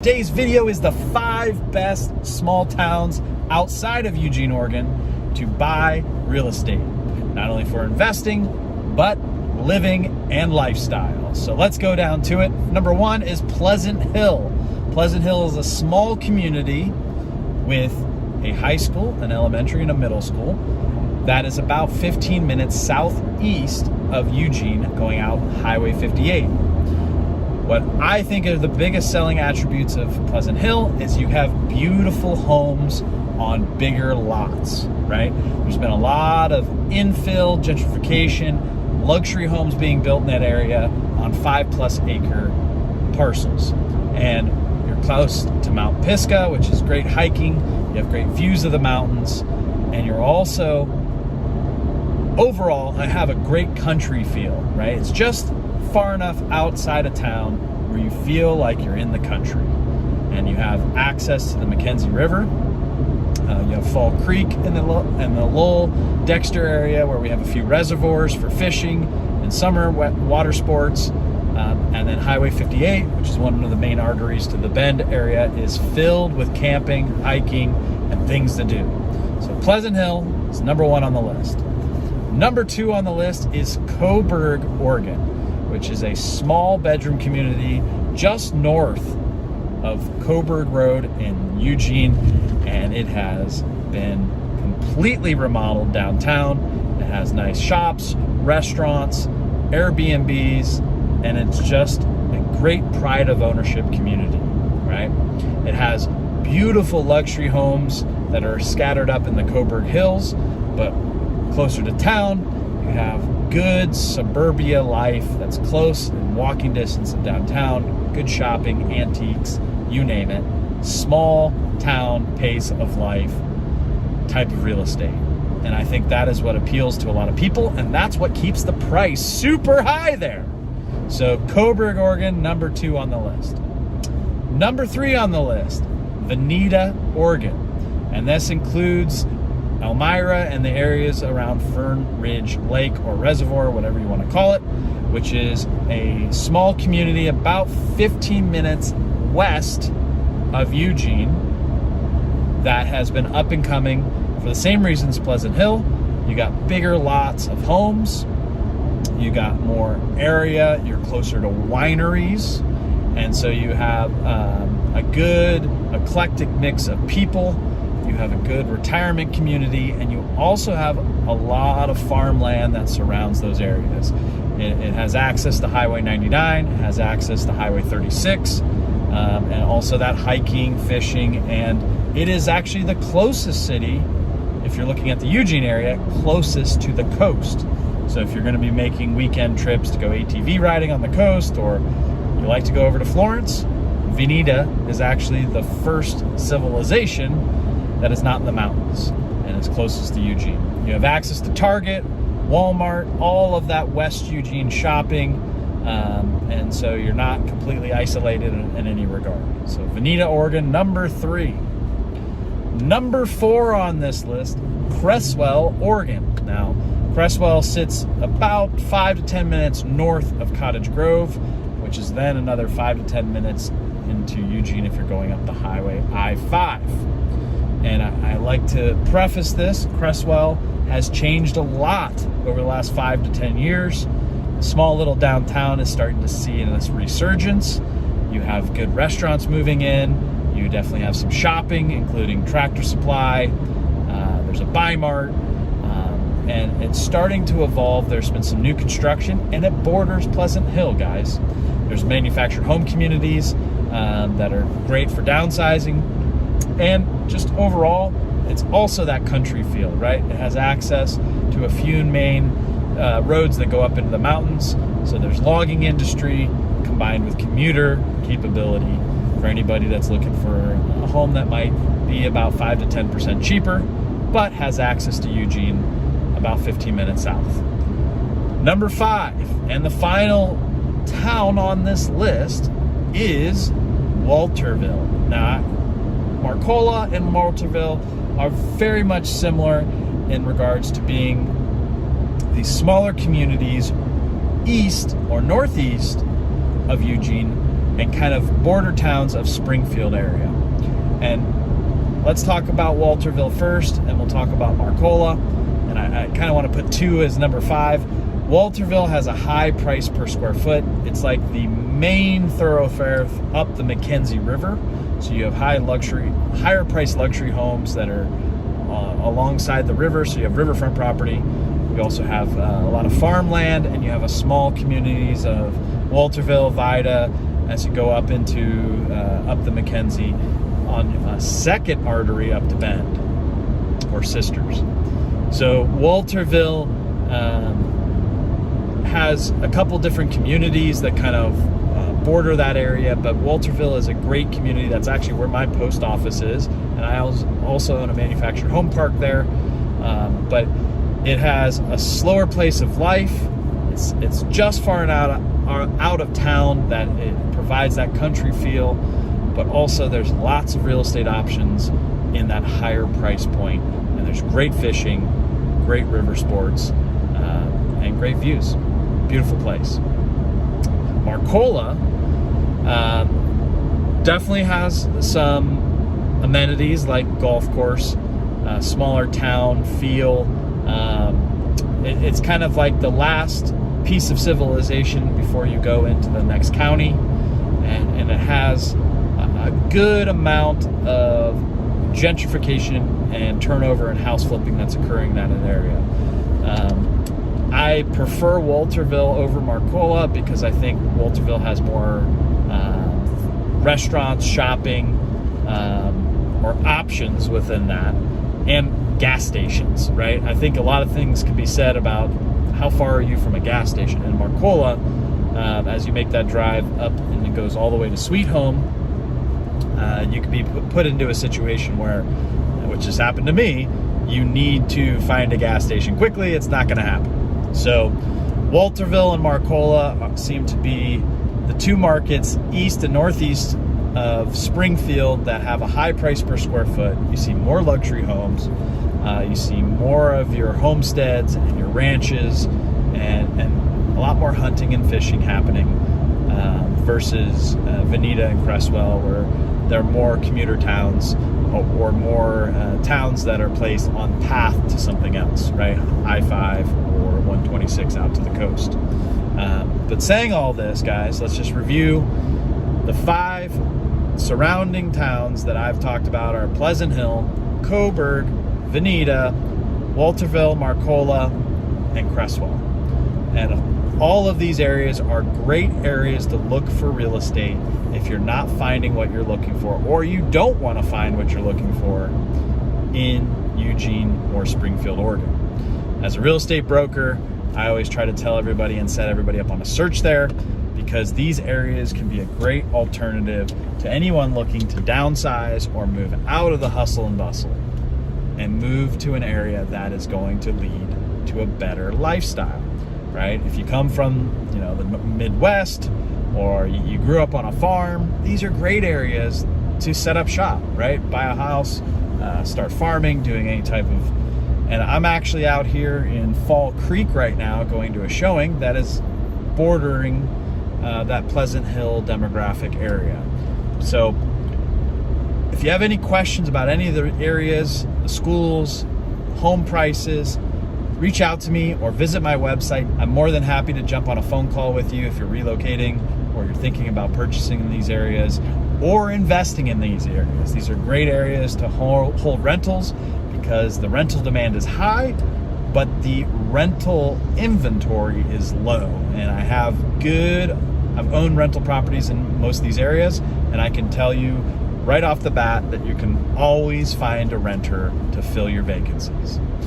Today's video is the 5 best small towns outside of Eugene, Oregon to buy real estate, not only for investing, but living and lifestyle. So let's go down to it. Number 1 is Pleasant Hill. Pleasant Hill is a small community with a high school, an elementary, and a middle school that is about 15 minutes southeast of Eugene, going out Highway 58. What I think are the biggest selling attributes of Pleasant Hill is you have beautiful homes on bigger lots, right? There's been a lot of infill, gentrification, luxury homes being built in that area on 5+ acre parcels. And you're close to Mount Pisgah, which is great hiking. You have great views of the mountains. And you're also, overall, I have a great country feel, right? It's just far enough outside of town where you feel like you're in the country, and you have access to the Mackenzie River. You have Fall Creek in the Lowell Dexter area, where we have a few reservoirs for fishing and summer water sports. And then Highway 58, which is one of the main arteries to the Bend area, is filled with camping, hiking, and things to do. So Pleasant Hill is number 1 on the list. Number 2 on the list is Coburg, Oregon, which is a small bedroom community just north of Coburg Road in Eugene, and it has been completely remodeled downtown. It has nice shops, restaurants, Airbnbs, and it's just a great pride of ownership community, right? It has beautiful luxury homes that are scattered up in the Coburg Hills, but closer to town, you have good suburbia life that's close in walking distance of downtown, good shopping, antiques, you name it. Small town pace of life type of real estate. And I think that is what appeals to a lot of people, and that's what keeps the price super high there. So Coburg, Oregon, number 2 on the list. Number 3 on the list, Veneta, Oregon. And this includes Elmira and the areas around Fern Ridge Lake or Reservoir, whatever you want to call it, which is a small community about 15 minutes west of Eugene that has been up and coming for the same reasons Pleasant Hill. You got bigger lots of homes, you got more area, you're closer to wineries, and so you have a good eclectic mix of people. You have a good retirement community, and you also have a lot of farmland that surrounds those areas. It has access to Highway 99, it has access to Highway 36, and also that hiking, fishing, and it is actually the closest city, if you're looking at the Eugene area, closest to the coast. So if you're going to be making weekend trips to go ATV riding on the coast, or you like to go over to Florence, Veneta is actually the first civilization that is not in the mountains and is closest to Eugene. You have access to Target, Walmart, all of that West Eugene shopping, and so you're not completely isolated in any regard. So Veneta, Oregon, number 3. Number 4 on this list, Creswell, Oregon. Now, Creswell sits about 5 to 10 minutes north of Cottage Grove, which is then another 5 to 10 minutes into Eugene if you're going up the highway I-5. And I like to preface this, Creswell has changed a lot over the last 5 to 10 years. The small little downtown is starting to see this resurgence. You have good restaurants moving in. You definitely have some shopping, including Tractor Supply. There's a Buy Mart. And it's starting to evolve. There's been some new construction, and it borders Pleasant Hill, guys. There's manufactured home communities that are great for downsizing. And just overall, it's also that country feel, right? It has access to a few main roads that go up into the mountains. So there's logging industry combined with commuter capability for anybody that's looking for a home that might be about 5 to 10% cheaper, but has access to Eugene about 15 minutes south. Number 5, and the final town on this list, is Walterville. Now, Marcola and Walterville are very much similar in regards to being these smaller communities east or northeast of Eugene and kind of border towns of Springfield area. And let's talk about Walterville first, and we'll talk about Marcola. And I kind of want to put 2 as number 5. Walterville has a high price per square foot. It's like the main thoroughfare up the Mackenzie River. So you have higher priced luxury homes that are alongside the river. So you have riverfront property. You also have a lot of farmland, and you have a small communities of Walterville, Vida, as you go up into up the Mackenzie on a second artery up to Bend, or Sisters. So Walterville has a couple different communities that kind of border that area, but Walterville is a great community. That's actually where my post office is, and I also own a manufactured home park there. But it has a slower pace of life. It's just far enough out of town that it provides that country feel, but also there's lots of real estate options in that higher price point, and there's great fishing, great river sports, and great views. Beautiful place. Marcola definitely has some amenities like golf course, smaller town feel. It's kind of like the last piece of civilization before you go into the next county, and it has a good amount of gentrification and turnover and house flipping that's occurring in that area. I prefer Walterville over Marcola because I think Walterville has more restaurants, shopping, or options within that, and gas stations, right? I think a lot of things can be said about how far are you from a gas station. In Marcola, as you make that drive up and it goes all the way to Sweet Home, you could be put into a situation where, which has happened to me, you need to find a gas station quickly. It's not going to happen. So Walterville and Marcola seem to be the 2 markets east and northeast of Springfield that have a high price per square foot. You see more luxury homes. You see more of your homesteads and your ranches, and a lot more hunting and fishing happening versus Veneta and Creswell, where they're more commuter towns or more towns that are placed on path to something else, right? I-5 or 126 out to the coast. But saying all this, guys, let's just review the 5 surrounding towns that I've talked about are Pleasant Hill, Coburg, Veneta, Walterville, Marcola, and Creswell. And all of these areas are great areas to look for real estate if you're not finding what you're looking for, or you don't want to find what you're looking for in Eugene or Springfield, Oregon. As a real estate broker, I always try to tell everybody and set everybody up on a search there, because these areas can be a great alternative to anyone looking to downsize or move out of the hustle and bustle and move to an area that is going to lead to a better lifestyle, right? If you come from, the Midwest, or you grew up on a farm, these are great areas to set up shop, right? Buy a house, start farming, doing any type of, and I'm actually out here in Fall Creek right now going to a showing that is bordering that Pleasant Hill demographic area. So if you have any questions about any of the areas, the schools, home prices, reach out to me or visit my website. I'm more than happy to jump on a phone call with you if you're relocating or you're thinking about purchasing in these areas or investing in these areas. These are great areas to hold rentals because the rental demand is high, but the rental inventory is low. And I've owned rental properties in most of these areas, and I can tell you right off the bat that you can always find a renter to fill your vacancies.